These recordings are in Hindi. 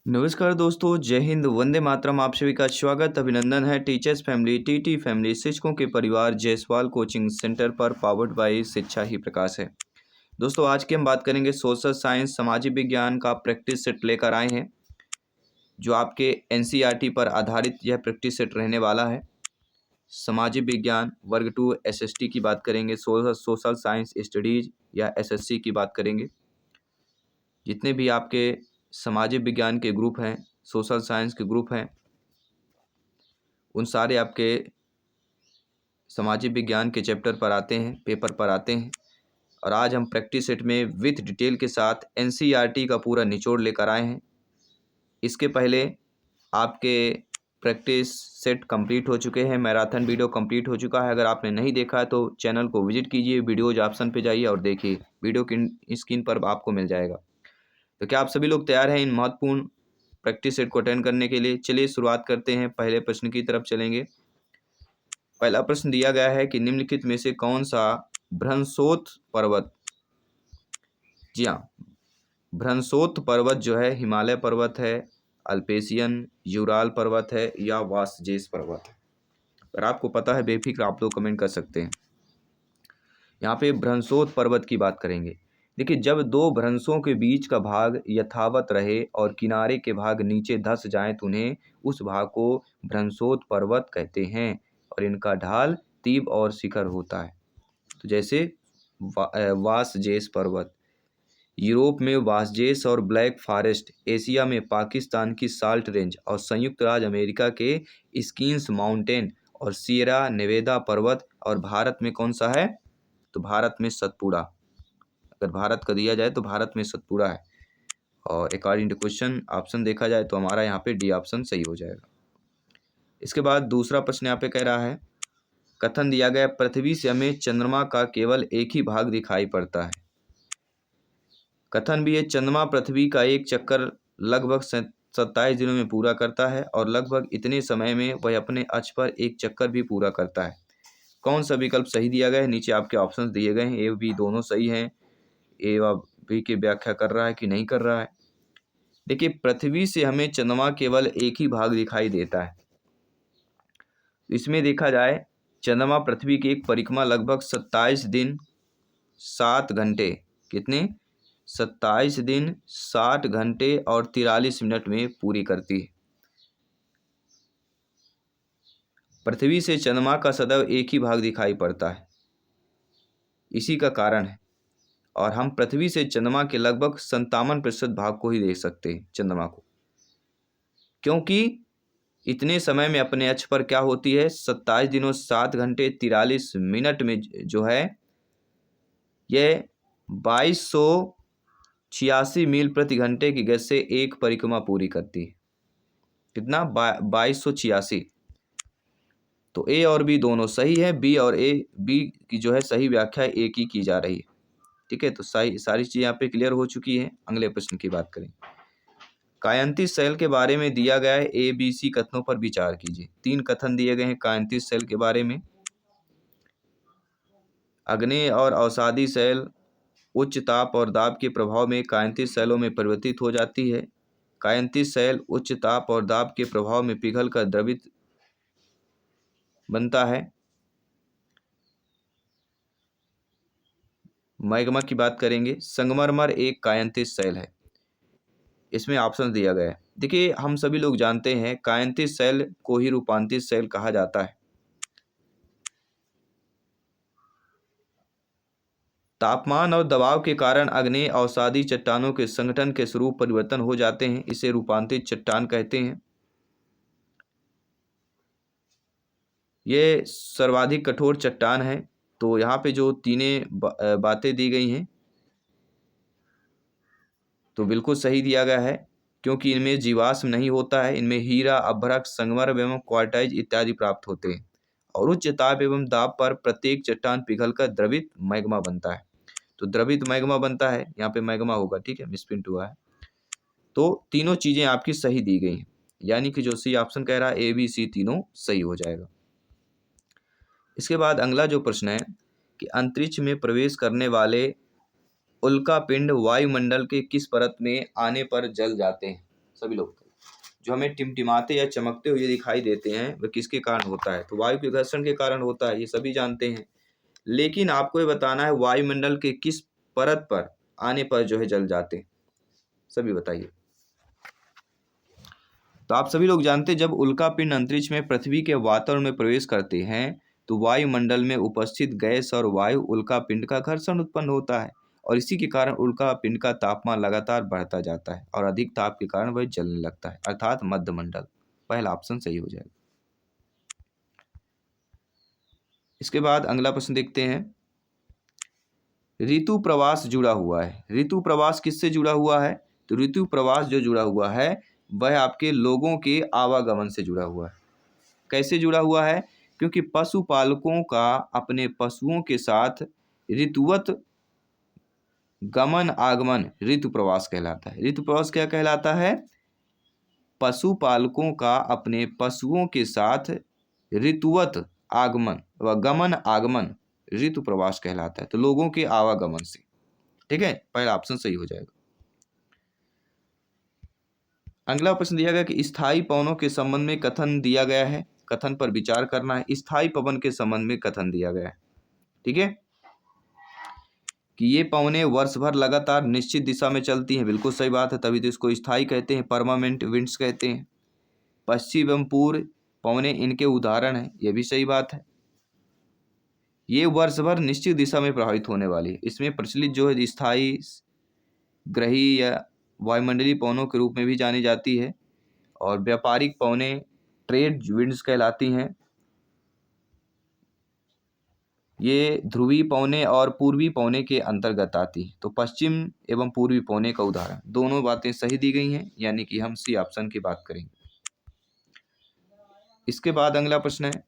नमस्कार दोस्तों, जय हिंद, वंदे मातरम। आप सभी का स्वागत अभिनंदन है टीचर्स फैमिली, टीटी फैमिली, शिक्षकों के परिवार जायसवाल कोचिंग सेंटर पर, पावर्ड बाय शिक्षा ही प्रकाश है। दोस्तों, आज की हम बात करेंगे सोशल साइंस सामाजिक विज्ञान का प्रैक्टिस सेट लेकर आए हैं, जो आपके एनसीईआरटी पर आधारित यह प्रैक्टिस सेट रहने वाला है। सामाजिक विज्ञान वर्ग 2 एसएसटी की बात करेंगे, सोशल साइंस स्टडीज या एसएससी की बात करेंगे। जितने भी आपके सामाजिक विज्ञान के ग्रुप हैं, सोशल साइंस के ग्रुप हैं, उन सारे आपके सामाजिक विज्ञान के चैप्टर पर आते हैं, पेपर पर आते हैं। और आज हम प्रैक्टिस सेट में विथ डिटेल के साथ एनसीईआरटी का पूरा निचोड़ लेकर आए हैं। इसके पहले आपके प्रैक्टिस सेट कंप्लीट हो चुके हैं, मैराथन वीडियो कंप्लीट हो चुका है। अगर आपने नहीं देखा है तो चैनल को विजिट कीजिए, वीडियोज ऑप्शन पे जाइए और देखिए, वीडियो की स्क्रीन पर आपको मिल जाएगा। तो क्या आप सभी लोग तैयार हैं इन महत्वपूर्ण प्रैक्टिस सेट को अटेंड करने के लिए? चलिए शुरुआत करते हैं, पहले प्रश्न की तरफ चलेंगे। पहला प्रश्न दिया गया है कि निम्नलिखित में से कौन सा भ्रंशोत पर्वत, जी हाँ, भ्रंशोत पर्वत जो है हिमालय पर्वत है, अल्पेशियन यूराल पर्वत है या वासजेस पर्वत है? अगर आपको पता है बेफिक्र आप लोग कमेंट कर सकते हैं। यहाँ पे भ्रंशोत पर्वत की बात करेंगे। देखिए, जब दो भ्रंशों के बीच का भाग यथावत रहे और किनारे के भाग नीचे धंस जाएं तो उन्हें उस भाग को भ्रंशोत पर्वत कहते हैं और इनका ढाल तीव्र और शिखर होता है। तो जैसे वासजेस पर्वत, यूरोप में वासजेस और ब्लैक फॉरेस्ट, एशिया में पाकिस्तान की साल्ट रेंज और संयुक्त राज्य अमेरिका के स्कीन्स माउंटेन और सियरा नेवेदा पर्वत, और भारत में कौन सा है? तो भारत में सतपुड़ा। अगर भारत का दिया जाए तो भारत में सतपुड़ा है। और अकॉर्डिंग टू क्वेश्चन ऑप्शन देखा जाए तो हमारा यहाँ पे डी ऑप्शन सही हो जाएगा। इसके बाद दूसरा प्रश्न यहाँ पे कह रहा है, कथन दिया गया पृथ्वी से हमें चंद्रमा का केवल एक ही भाग दिखाई पड़ता है। कथन भी है चंद्रमा पृथ्वी का एक चक्कर लगभग 27 दिनों में पूरा करता है और लगभग इतने समय में वह अपने अक्ष पर एक चक्कर भी पूरा करता है। कौन सा विकल्प सही दिया गया है? नीचे आपके ऑप्शंस दिए गए हैं, ए बी दोनों सही हैं। ए व बी की व्याख्या कर रहा है कि नहीं कर रहा है। देखिए, पृथ्वी से हमें चंद्रमा केवल एक ही भाग दिखाई देता है। इसमें देखा जाए चंद्रमा पृथ्वी की एक परिक्रमा लगभग 27 दिन 7 घंटे, कितने? 27 दिन 60 घंटे और 43 मिनट में पूरी करती है। पृथ्वी से चंद्रमा का सदैव एक ही भाग दिखाई पड़ता है, इसी का कारण है। और हम पृथ्वी से चंद्रमा के लगभग 57% भाग को ही देख सकते हैं चंद्रमा को, क्योंकि इतने समय में अपने अक्ष पर क्या होती है? 27 दिनों 7 घंटे 43 मिनट में जो है यह 2286 मील प्रति घंटे की गति से एक परिक्रमा पूरी करती है। कितना? 2286। तो ए और बी दोनों सही है। बी और ए, बी की जो है सही व्याख्या ए की जा रही है। ठीक है, तो सारी चीज़ें यहाँ पे क्लियर हो चुकी हैं। अगले प्रश्न की बात करें। कायंतिस सेल के बारे में दिया गया है ए बी सी कथनों पर विचार कीजिए। 3 कथन दिए गए हैं कायंतिस सेल के बारे में। अग्नेय और अवसादी सेल उच्च ताप और दाब के प्रभाव में कायंतिस सेलों में परिवर्तित हो जाती है। कायंतिस सेल उच्च ताप और दाब के प्रभाव में पिघलकर द्रवित बनता है। मैग्मा की बात करेंगे। संगमरमर एक कायंतिस सेल है। इसमें ऑप्शन दिया गया है। देखिए, हम सभी लोग जानते हैं कायंतिस सेल को ही रूपांतरित सेल कहा जाता है। तापमान और दबाव के कारण आग्नेय अवसादी चट्टानों के संगठन के स्वरूप परिवर्तन हो जाते हैं, इसे रूपांतरित चट्टान कहते हैं। ये सर्वाधिक कठोर चट्टान है। तो यहाँ पे जो तीनें बातें दी गई हैं तो बिल्कुल सही दिया गया है, क्योंकि इनमें जीवाश्म नहीं होता है। इनमें हीरा, अभ्रक, संगमरमर एवं क्वार्टाइज इत्यादि प्राप्त होते हैं और उच्च ताप एवं दाब पर प्रत्येक चट्टान पिघलकर द्रवित मैग्मा बनता है। तो द्रवित मैग्मा बनता है, यहाँ पे मैग्मा होगा। ठीक है, मिसप्रिंट हुआ है। तो तीनों चीज़ें आपकी सही दी गई हैं, यानी कि जो सी ऑप्शन कह रहा है ए बी सी तीनों सही हो जाएगा। इसके बाद अगला जो प्रश्न है कि अंतरिक्ष में प्रवेश करने वाले उल्का पिंड वायुमंडल के किस परत में आने पर जल जाते हैं? सभी लोग बताइए। जो हमें टिमटिमाते या चमकते हुए दिखाई देते हैं वह किसके कारण होता है? तो वायु के घर्षण के कारण होता है, ये सभी जानते हैं। लेकिन आपको ये बताना है वायुमंडल के किस परत पर आने पर जो है जल जाते हैं, सभी बताइए। तो आप सभी लोग जानते हैं जब उल्कापिंड अंतरिक्ष में पृथ्वी के वातावरण में प्रवेश करते हैं तो वायुमंडल में उपस्थित गैस और वायु उल्कापिंड का घर्षण उत्पन्न होता है और इसी के कारण उल्कापिंड का तापमान लगातार बढ़ता जाता है और अधिक ताप के कारण वह जलने लगता है, अर्थात मध्यमंडल। पहला ऑप्शन सही हो जाएगा। इसके बाद अगला प्रश्न देखते हैं। ऋतु प्रवास जुड़ा हुआ है। ऋतु प्रवास किससे जुड़ा हुआ है? तो ऋतु प्रवास जो जुड़ा हुआ है वह आपके लोगों के आवागमन से जुड़ा हुआ है। कैसे जुड़ा हुआ है? क्योंकि पशुपालकों का अपने पशुओं के साथ ऋतुवत गमन आगमन ऋतु प्रवास कहलाता है। ऋतु प्रवास क्या कहलाता है? पशुपालकों का अपने पशुओं के साथ ऋतुवत आगमन व गमन आगमन ऋतु प्रवास कहलाता है। तो लोगों के आवागमन से, ठीक है, पहला ऑप्शन सही हो जाएगा। अगला प्रश्न दिया गया कि स्थायी पवनों के संबंध में कथन दिया गया है, कथन पर विचार करना है। स्थायी पवन के संबंध में कथन दिया गया है, ठीक है, कि ये पवनें वर्ष भर लगातार निश्चित दिशा में चलती हैं। बिल्कुल सही बात है, तभी तो इसको स्थायी कहते हैं, परमानेंट विंड्स कहते हैं। पश्चिम एवं पूर्व पवनें इनके उदाहरण हैं, यह भी सही बात है। ये वर्ष भर निश्चित दिशा में प्रभावित होने वाली है। इसमें प्रचलित जो है स्थायी ग्रही या वायुमंडलीय पवनों के रूप में भी जानी जाती है और व्यापारिक पवनें ट्रेड विंड्स कहलाती हैं। ये ध्रुवीय पवनें और पूर्वी पवनें के अंतर्गत आती है। तो पश्चिम एवं पूर्वी पवनें का उदाहरण, दोनों बातें सही दी गई हैं, यानी कि हम सी ऑप्शन की बात करेंगे। इसके बाद अगला प्रश्न है,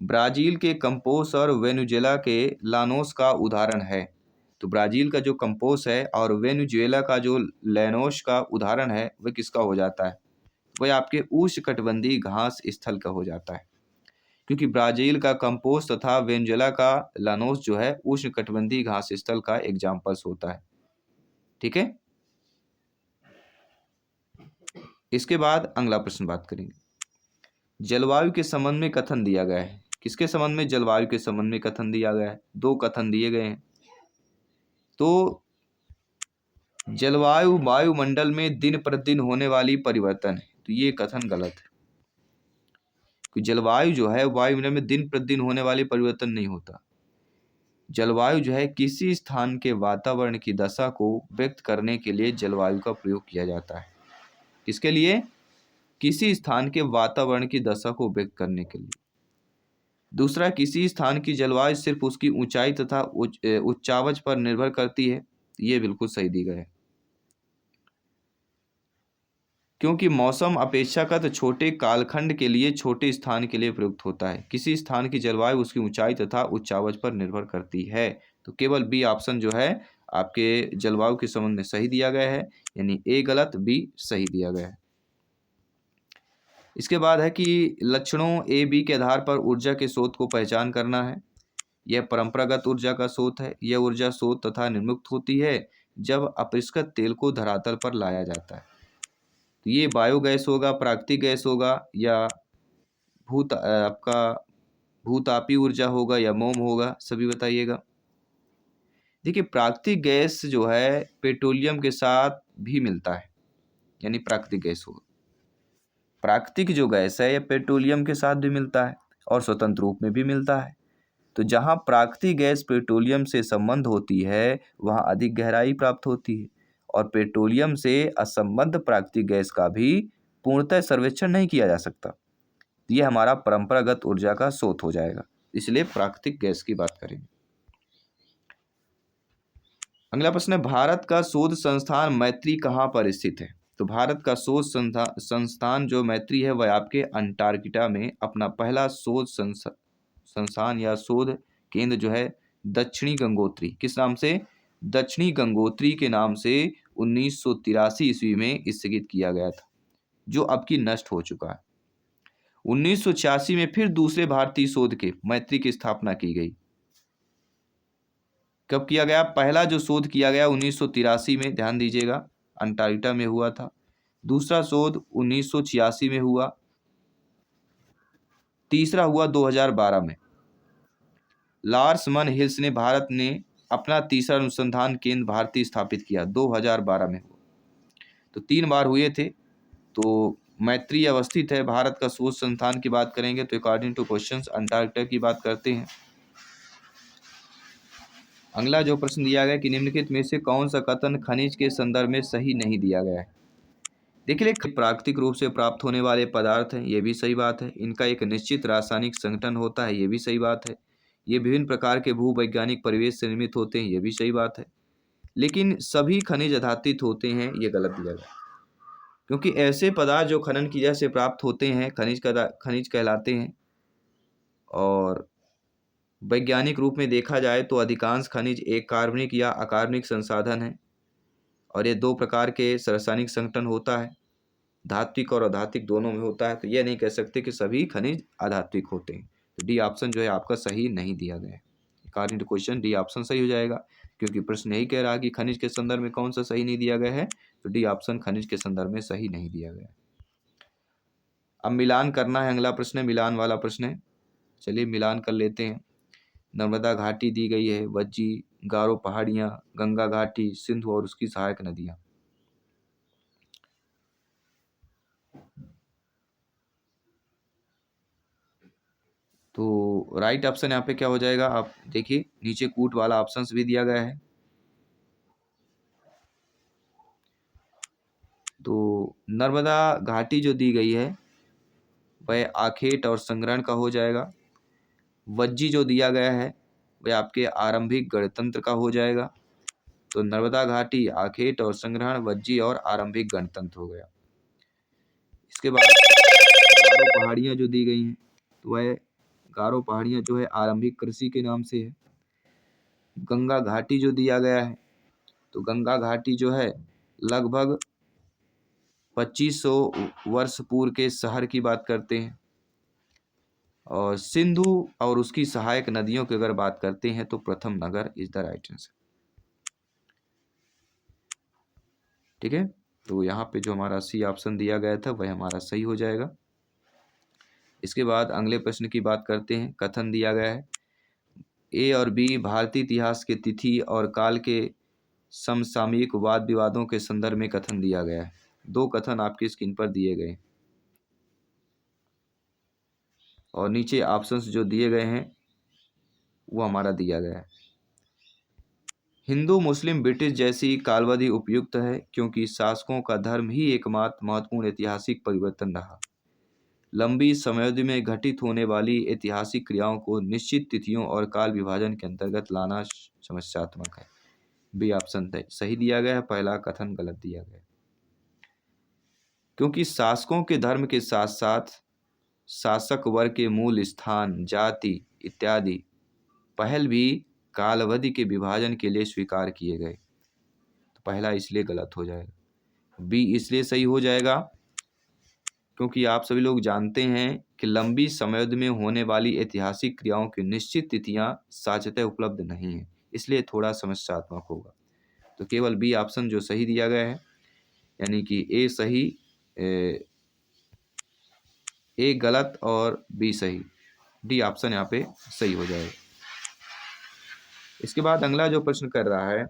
ब्राजील के कंपोस और वेनेजुएला के लानोस का उदाहरण है। तो ब्राजील का जो कंपोस है और वेनेजुएला का जो लैनोस का उदाहरण है वह किसका हो जाता है? वह आपके उष्णकटिबंधीय घास स्थल का हो जाता है, क्योंकि ब्राजील का कंपोस्ट तथा वेनेजुएला का लानोस जो है उष्णकटिबंधीय घास स्थल का एग्जाम्पल्स होता है, ठीक है। इसके बाद अगला प्रश्न बात करेंगे। जलवायु के संबंध में कथन दिया गया है। किसके संबंध में? जलवायु के संबंध में कथन दिया गया है। दो कथन दिए गए हैं। तो जलवायु वायुमंडल में दिन प्रतिदिन होने वाली परिवर्तन है, तो ये कथन गलत है, कि जलवायु जो है वायुमंडल में दिन प्रतिदिन होने वाली परिवर्तन नहीं होता। जलवायु जो है किसी स्थान के वातावरण की दशा को व्यक्त करने के लिए जलवायु का प्रयोग किया जाता है। किसके लिए? किसी स्थान के वातावरण की दशा को व्यक्त करने के लिए। दूसरा, किसी स्थान की जलवायु सिर्फ उसकी ऊंचाई तथा उच्चावच पर निर्भर करती है, ये बिल्कुल सही दी गई है, क्योंकि मौसम अपेक्षाकृत छोटे कालखंड के लिए छोटे स्थान के लिए प्रयुक्त होता है। किसी स्थान की जलवायु उसकी ऊंचाई तथा उच्चावच पर निर्भर करती है। तो केवल बी ऑप्शन जो है आपके जलवायु के संबंध में सही दिया गया है, यानी ए गलत, बी सही दिया गया है। इसके बाद है कि लक्षणों ए बी के आधार पर ऊर्जा के स्रोत को पहचान करना है। यह परंपरागत ऊर्जा का स्रोत है। यह ऊर्जा स्रोत तथा निर्मुक्त होती है जब अपरिष्कृत तेल को धरातल पर लाया जाता है। तो ये बायोगैस होगा, प्राकृतिक गैस होगा, या आपका भूतापी ऊर्जा होगा, या मोम होगा, सभी बताइएगा। देखिए, प्राकृतिक गैस जो है पेट्रोलियम के साथ भी मिलता है, यानी प्राकृतिक गैस होगा। प्राकृतिक जो गैस है यह पेट्रोलियम के साथ भी मिलता है और स्वतंत्र रूप में भी मिलता है। तो जहाँ प्राकृतिक गैस पेट्रोलियम से संबंध होती है वहाँ अधिक गहराई प्राप्त होती है, और पेट्रोलियम से असंबद्ध प्राकृतिक गैस का भी पूर्णतः सर्वेक्षण नहीं किया जा सकता। यह हमारा परंपरागत ऊर्जा का स्रोत हो जाएगा, इसलिए प्राकृतिक गैस की बात करेंगे। अगला प्रश्न है, भारत का शोध संस्थान मैत्री कहाँ पर स्थित है? तो भारत का शोध संस्थान जो मैत्री है वह आपके अंटार्कटिका में अपना पहला शोध संस्थान या शोध केंद्र जो है दक्षिणी गंगोत्री, किस नाम से? दक्षिणी गंगोत्री के नाम से 1983 ईस्वी में स्थगित किया गया था, जो अब की नष्ट हो चुका है। 1986 में फिर दूसरे भारतीय शोध के मैत्री की स्थापना की गई। कब किया गया? पहला जो शोध किया गया 1983 में, ध्यान दीजिएगा, अंटार्कटिका में हुआ था। दूसरा शोध 1986 में हुआ। तीसरा हुआ 2012 में। लार्स मन हिल्स ने भारत ने अपना तीसरा अनुसंधान केंद्र भारतीय स्थापित किया, 2012 में हुआ। तो 3 बार हुए थे। तो मैत्री अवस्थित है भारत का शोध संस्थान की बात करेंगे तो अकॉर्डिंग टू क्वेश्चंस अंटार्कटिका की बात करते हैं। अगला जो प्रश्न दिया गया कि निम्नलिखित में से कौन सा कथन खनिज के संदर्भ में सही नहीं दिया गया है। देखिए, प्राकृतिक रूप से प्राप्त होने वाले पदार्थ हैं, ये भी सही बात है। इनका एक निश्चित रासायनिक संगठन होता है, ये भी सही बात है। ये विभिन्न प्रकार के भूवैज्ञानिक परिवेश से निर्मित होते हैं, ये भी सही बात है। लेकिन सभी खनिज अधातित होते हैं, ये गलत दिया गया। क्योंकि ऐसे पदार्थ जो खनन क्रिया से प्राप्त होते हैं खनिज कहलाते हैं। और वैज्ञानिक रूप में देखा जाए तो अधिकांश खनिज एक कार्बनिक या अकार्बनिक संसाधन है और ये 2 प्रकार के रासायनिक संगठन होता है, धात्विक और अधात्विक दोनों में होता है। तो यह नहीं कह सकते कि सभी खनिज अधात्विक होते हैं। तो डी ऑप्शन जो है आपका सही नहीं दिया गया है। According to question D option सही हो जाएगा, क्योंकि प्रश्न यही कह रहा है कि खनिज के संदर्भ में कौन सा सही नहीं दिया गया है। तो डी ऑप्शन खनिज के संदर्भ में सही नहीं दिया गया है। अब मिलान करना है, अगला प्रश्न है मिलान वाला प्रश्न है। चलिए मिलान कर लेते हैं। नर्मदा घाटी दी गई है, वज्जी, गारो पहाड़ियाँ, गंगा घाटी, सिंधु और उसकी सहायक नदियाँ। तो राइट ऑप्शन यहाँ पे क्या हो जाएगा, आप देखिए नीचे कूट वाला ऑप्शन भी दिया गया है। तो नर्मदा घाटी जो दी गई है वह आखेट और संग्रहण का हो जाएगा। वज्जी जो दिया गया है वह आपके आरंभिक गणतंत्र का हो जाएगा। तो नर्मदा घाटी, आखेट और संग्रहण, वज्जी और आरंभिक गणतंत्र हो गया। इसके बाद गारो पहाड़ियाँ जो दी गई हैं तो वह गारो पहाड़ियाँ जो है आरंभिक कृषि के नाम से है। गंगा घाटी जो दिया गया है तो गंगा घाटी जो है लगभग 2500 वर्ष पूर्व के शहर की बात करते हैं। और सिंधु और उसकी सहायक नदियों की अगर बात करते हैं तो प्रथम नगर इज द राइट आंसर। ठीक है, तो यहाँ पे जो हमारा सी ऑप्शन दिया गया था वह हमारा सही हो जाएगा। इसके बाद अगले प्रश्न की बात करते हैं। कथन दिया गया है ए और बी भारतीय इतिहास के तिथि और काल के समसामयिक वाद विवादों के संदर्भ में कथन दिया गया है। 2 कथन आपके स्क्रीन पर दिए गए और नीचे ऑप्शंस जो दिए गए हैं वो हमारा दिया गया है। हिंदू मुस्लिम ब्रिटिश जैसी कालवधि उपयुक्त है क्योंकि शासकों का धर्म ही एकमात्र महत्वपूर्ण ऐतिहासिक परिवर्तन रहा। लंबी समयावधि में घटित होने वाली ऐतिहासिक क्रियाओं को निश्चित तिथियों और काल विभाजन के अंतर्गत लाना समस्यात्मक है। बी ऑप्शन सही दिया गया है, पहला कथन गलत दिया गया है। क्योंकि शासकों के धर्म के साथ साथ शासक वर्ग के मूल स्थान, जाति इत्यादि पहल भी कालावधि के विभाजन के लिए स्वीकार किए गए। तो पहला इसलिए गलत हो जाएगा। बी इसलिए सही हो जाएगा क्योंकि आप सभी लोग जानते हैं कि लंबी समयावधि में होने वाली ऐतिहासिक क्रियाओं की निश्चित तिथियां साझतः उपलब्ध नहीं है, इसलिए थोड़ा समस्यात्मक होगा। तो केवल बी ऑप्शन जो सही दिया गया है, यानी कि ए सही, ए गलत और बी सही, डी ऑप्शन यहाँ पे सही हो जाएगा। इसके बाद अगला जो प्रश्न कर रहा है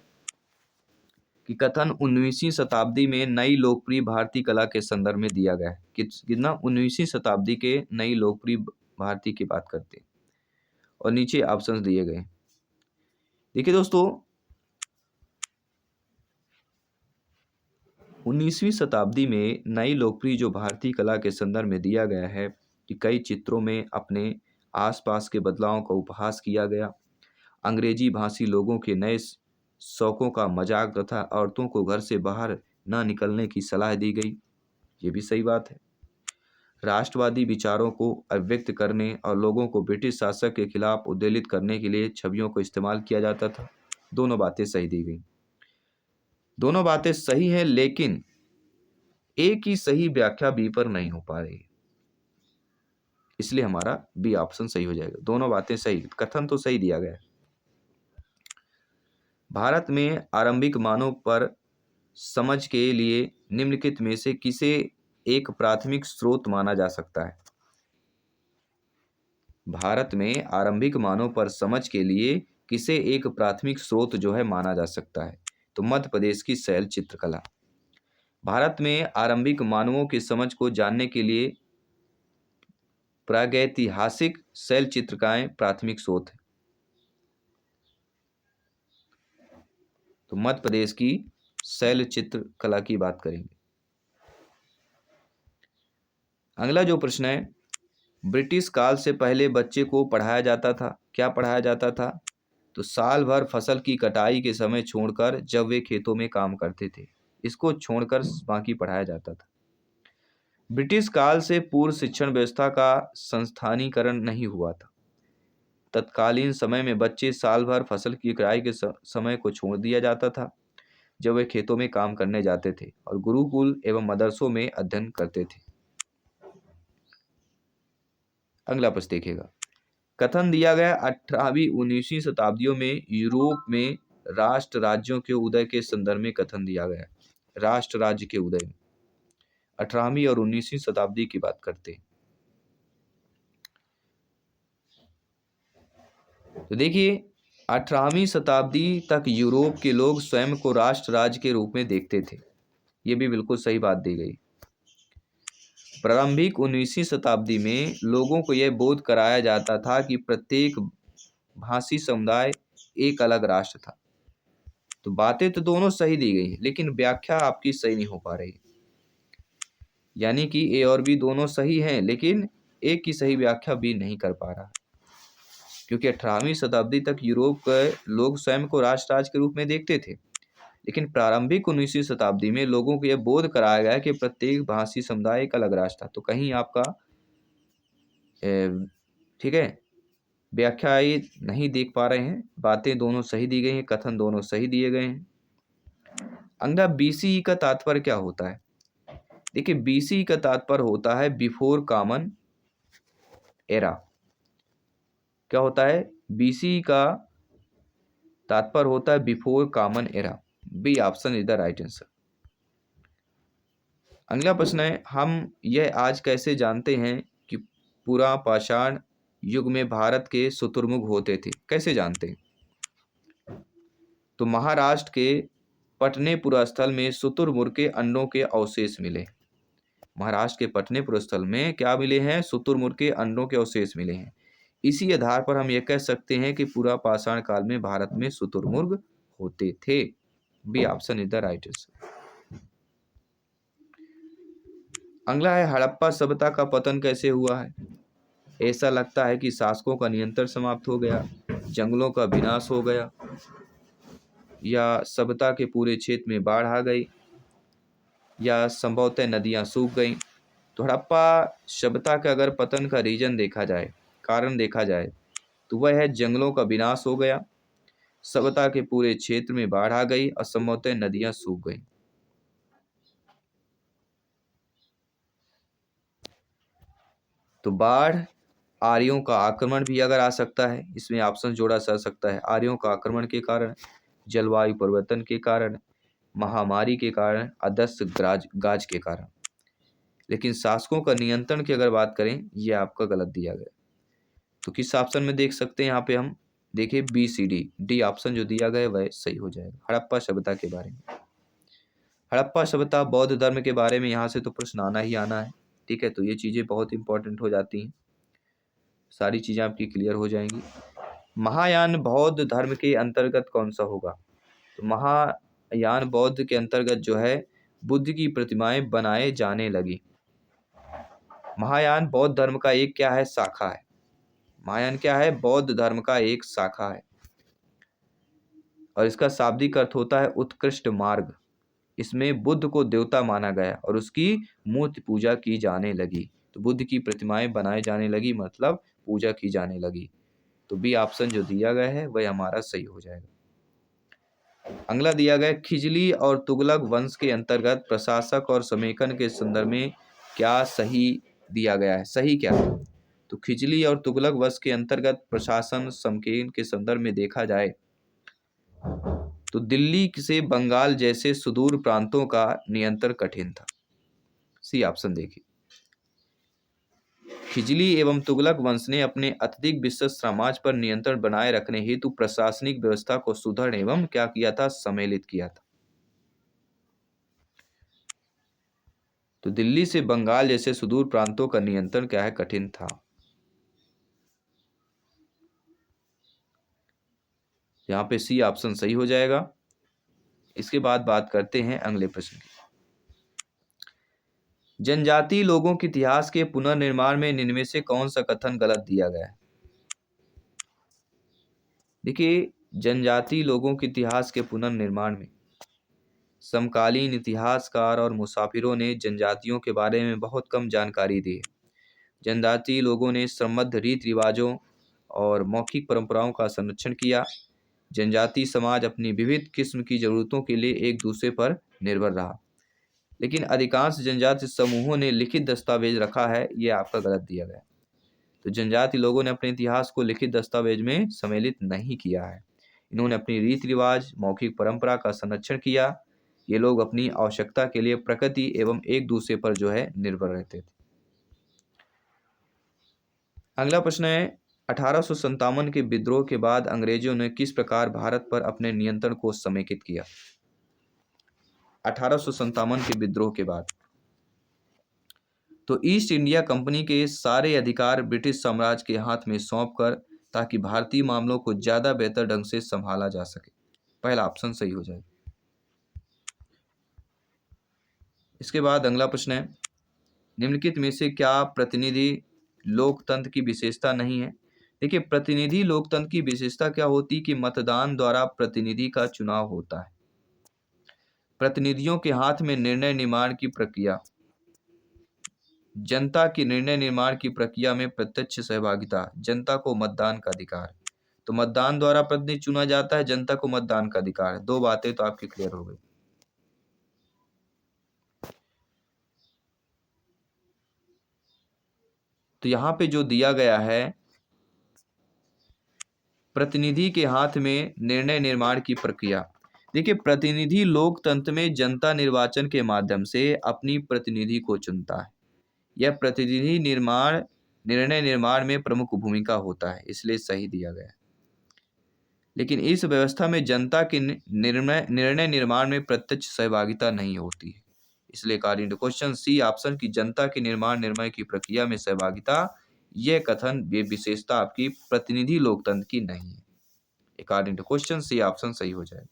कि कथन 19वीं शताब्दी में नई लोकप्रिय भारतीय कला के संदर्भ में दिया गया है। कितना 19वीं शताब्दी के नई लोकप्रिय भारतीय की बात करते हैं और नीचे ऑप्शंस दिए गए। देखिए दोस्तों, 19वीं शताब्दी में नई लोकप्रिय जो भारतीय कला के संदर्भ में दिया गया है कि कई चित्रों में अपने आसपास के बदलावों का उपहास किया गया। अंग्रेजी भाषी लोगों के नए शौकों का मजाक तथा औरतों को घर से बाहर न निकलने की सलाह दी गई। ये भी सही बात है। राष्ट्रवादी विचारों को अभिव्यक्त करने और लोगों को ब्रिटिश शासक के खिलाफ उद्वेलित करने के लिए छवियों को इस्तेमाल किया जाता था। दोनों बातें सही दी गई। दोनों बातें सही हैं, लेकिन एक ही सही व्याख्या बी पर नहीं हो पा रही, इसलिए हमारा बी ऑप्शन सही हो जाएगा। दोनों बातें सही, कथन तो सही दिया गया है। भारत में आरंभिक मानव पर समझ के लिए निम्नलिखित में से किसे एक प्राथमिक स्रोत माना जा सकता है? भारत में आरंभिक मानव पर समझ के लिए किसे एक प्राथमिक स्रोत जो है माना जा सकता है? तो मध्य प्रदेश की शैल चित्रकला। भारत में आरंभिक मानवों की समझ को जानने के लिए प्रागैतिहासिक शैल चित्रकलाएं प्राथमिक स्रोत है। तो मध्य प्रदेश की शैल चित्रकला की बात करेंगे। अगला जो प्रश्न है, ब्रिटिश काल से पहले बच्चे को पढ़ाया जाता था। क्या पढ़ाया जाता था? तो साल भर फसल की कटाई के समय छोड़कर जब वे खेतों में काम करते थे, इसको छोड़कर बाकी पढ़ाया जाता था। ब्रिटिश काल से पूर्व शिक्षण व्यवस्था का संस्थानीकरण नहीं हुआ था। तत्कालीन समय में बच्चे साल भर फसल की कटाई के समय को छोड़ दिया जाता था जब वे खेतों में काम करने जाते थे और गुरुकुल एवं मदरसों में अध्ययन करते थे। अगला प्रश्न देखिएगा। कथन दिया गया 18वीं 19वीं शताब्दियों में यूरोप में राष्ट्र राज्यों के उदय के संदर्भ में कथन दिया गया। राष्ट्र राज्य के उदय में 18वीं और 19वीं शताब्दी की बात करते हैं। तो देखिए, 18वीं शताब्दी तक यूरोप के लोग स्वयं को राष्ट्र राज्य के रूप में देखते थे। ये भी बिल्कुल सही बात दी गई। प्रारंभिक 19वीं शताब्दी में लोगों को यह बोध कराया जाता था कि प्रत्येक भाषी समुदाय एक अलग राष्ट्र था। तो बातें तो दोनों सही दी गई, लेकिन व्याख्या आपकी सही नहीं हो पा रही। यानी कि ए और बी दोनों सही हैं, लेकिन एक की सही व्याख्या बी नहीं कर पा रहा, क्योंकि 18वीं शताब्दी तक यूरोप के लोग स्वयं को राष्ट्र राज्य के रूप में देखते थे, लेकिन प्रारंभिक 19वीं शताब्दी में लोगों को यह बोध कराया गया कि प्रत्येक भाषी समुदाय एक अलग राष्ट्र था। तो कहीं आपका ठीक है, व्याख्या ये नहीं देख पा रहे हैं। बातें दोनों सही दी गई हैं, कथन दोनों सही दिए गए हैं। अगला बीसीई का तात्पर्य क्या होता है? देखिए, बीसीई का तात्पर्य होता है बिफोर कॉमन एरा। क्या होता है? बीसीई का तात्पर्य होता है before common era. B option is the right answer. अगला प्रश्न है, हम यह आज कैसे जानते हैं कि पूरा पाषाण युग में भारत के शुतुरमुर्ग होते थे? कैसे जानते हैं? तो महाराष्ट्र के पटनेपुरा स्थल में शुतुरमुर्ग के अंडों के अवशेष मिले। महाराष्ट्र के पटनेपुरा स्थल में क्या मिले हैं? शुतुरमुर्ग के अंडों के अवशेष मिले हैं। इसी आधार पर हम ये कह सकते हैं कि पूरा पाषाण काल में भारत में शुतुरमुर्ग होते थे। B option is the right answer. अगला है, हड़प्पा सभ्यता का पतन कैसे हुआ है? ऐसा लगता है कि शासकों का नियंत्रण समाप्त हो गया, जंगलों का विनाश हो गया, या सभ्यता के पूरे क्षेत्र में बाढ़ आ गई, या संभवतः नदियां सूख गईं। तो हड़प्पा सभ्यता का अगर पतन का रीजन देखा जाए, कारण देखा जाए, तो वह है जंगलों का विनाश हो गया, सभ्यता के पूरे क्षेत्र में बाढ़ आ गई और संभवतः नदियां सूख गईं। तो बाढ़, आर्यों का आक्रमण भी अगर आ सकता है, इसमें ऑप्शन जोड़ा जा सकता है। आर्यों का आक्रमण के कारण, जलवायु परिवर्तन के कारण, महामारी के कारण, अदृश्य गाज के कारण। लेकिन शासकों का नियंत्रण की अगर बात करें, यह आपका गलत दिया गया। तो किस ऑप्शन में देख सकते हैं? यहाँ पे हम देखिए B C D, D option जो दिया गया है वह सही हो जाएगा। हड़प्पा सभ्यता के बारे में, हड़प्पा सभ्यता बौद्ध धर्म के बारे में यहाँ से तो प्रश्न आना ही आना है। ठीक है, तो ये चीज़ें बहुत इंपॉर्टेंट हो जाती हैं, सारी चीज़ें आपकी क्लियर हो जाएंगी। महायान बौद्ध धर्म के अंतर्गत कौन सा होगा? तो महायान बौद्ध के अंतर्गत जो है बुद्ध की प्रतिमाएं बनाए जाने लगी। महायान बौद्ध धर्म का एक क्या है? शाखा है। महायान क्या है? बौद्ध धर्म का एक शाखा है, और इसका शाब्दिक अर्थ होता है उत्कृष्ट मार्ग। इसमें बुद्ध को देवता माना गया और उसकी मूर्ति पूजा की जाने लगी। तो बुद्ध की प्रतिमाएं बनाए जाने लगी, मतलब पूजा की जाने लगी। तो बी ऑप्शन जो दिया गया है वह हमारा सही हो जाएगा। अगला दिया गया, खिजली और तुगलक वंश के अंतर्गत प्रशासक और समेकन के संदर्भ में क्या सही दिया गया है? सही क्या है? तो खिजली और तुगलक वंश के अंतर्गत प्रशासन समेकन के संदर्भ में देखा जाए तो दिल्ली से बंगाल जैसे सुदूर प्रांतों का नियंत्रण कठिन था। सी ऑप्शन देखिए। खिजली एवं तुगलक वंश ने अपने अत्यधिक विश्वस्त साम्राज्य पर नियंत्रण बनाए रखने हेतु प्रशासनिक व्यवस्था को सुदृढ़ एवं क्या किया था, सम्मिलित किया था। तो दिल्ली से बंगाल जैसे सुदूर प्रांतों का नियंत्रण क्या है, कठिन था। यहाँ पे सी ऑप्शन सही हो जाएगा। इसके बाद बात करते हैं अगले प्रश्न की। जनजातीय लोगों के इतिहास के पुनर्निर्माण में इनमें से कौन सा कथन गलत दिया गया है? देखिए, जनजातीय लोगों के इतिहास के पुनर्निर्माण में समकालीन इतिहासकार और मुसाफिरों ने जनजातियों के बारे में बहुत कम जानकारी दी है। जनजातीय लोगों ने समृद्ध रीति रिवाजों और मौखिक परंपराओं का संरक्षण किया। जनजातीय समाज अपनी विविध किस्म की जरूरतों के लिए एक दूसरे पर निर्भर रहा, लेकिन अधिकांश जनजातीय समूहों ने लिखित दस्तावेज रखा है, ये आपका गलत दिया गया। तो जनजातीय लोगों ने अपने इतिहास को लिखित दस्तावेज में सम्मिलित नहीं किया है। इन्होंने अपनी रीति रिवाज, मौखिक परंपरा का संरक्षण किया। ये लोग अपनी आवश्यकता के लिए प्रकृति एवं एक दूसरे पर जो है निर्भर रहते थे। अगला प्रश्न है, 1857 के विद्रोह के बाद अंग्रेजों ने किस प्रकार भारत पर अपने नियंत्रण को समेकित किया? 1857 के विद्रोह के बाद तो ईस्ट इंडिया कंपनी के सारे अधिकार ब्रिटिश साम्राज्य के हाथ में सौंपकर, ताकि भारतीय मामलों को ज्यादा बेहतर ढंग से संभाला जा सके। पहला ऑप्शन सही हो जाए। इसके बाद अगला प्रश्न है, निम्नलिखित में से क्या प्रतिनिधि लोकतंत्र की विशेषता नहीं है? देखिए, प्रतिनिधि लोकतंत्र की विशेषता क्या होती कि मतदान द्वारा प्रतिनिधि का चुनाव होता है। प्रतिनिधियों के हाथ में निर्णय निर्माण की प्रक्रिया, जनता की निर्णय निर्माण की प्रक्रिया में प्रत्यक्ष सहभागिता, जनता को मतदान का अधिकार। तो मतदान द्वारा प्रतिनिधि चुना जाता है, जनता को मतदान का अधिकार है। दो बातें तो आपकी क्लियर हो गई। तो यहां पे जो दिया गया है, प्रतिनिधि के हाथ में निर्णय निर्माण की प्रक्रिया। देखिए, प्रतिनिधि लोकतंत्र में जनता निर्वाचन के माध्यम से अपनी प्रतिनिधि को चुनता है। यह प्रतिनिधि निर्णय निर्माण में प्रमुख भूमिका होता है, इसलिए सही दिया गया है। लेकिन इस व्यवस्था में जनता के निर्णय निर्माण में प्रत्यक्ष सहभागिता नहीं होती है, इसलिए according to question C option की जनता के निर्णय की प्रक्रिया में सहभागिता, यह कथन, ये विशेषता आपकी प्रतिनिधि लोकतंत्र की नहीं है। According to question C option सही हो जाएगा।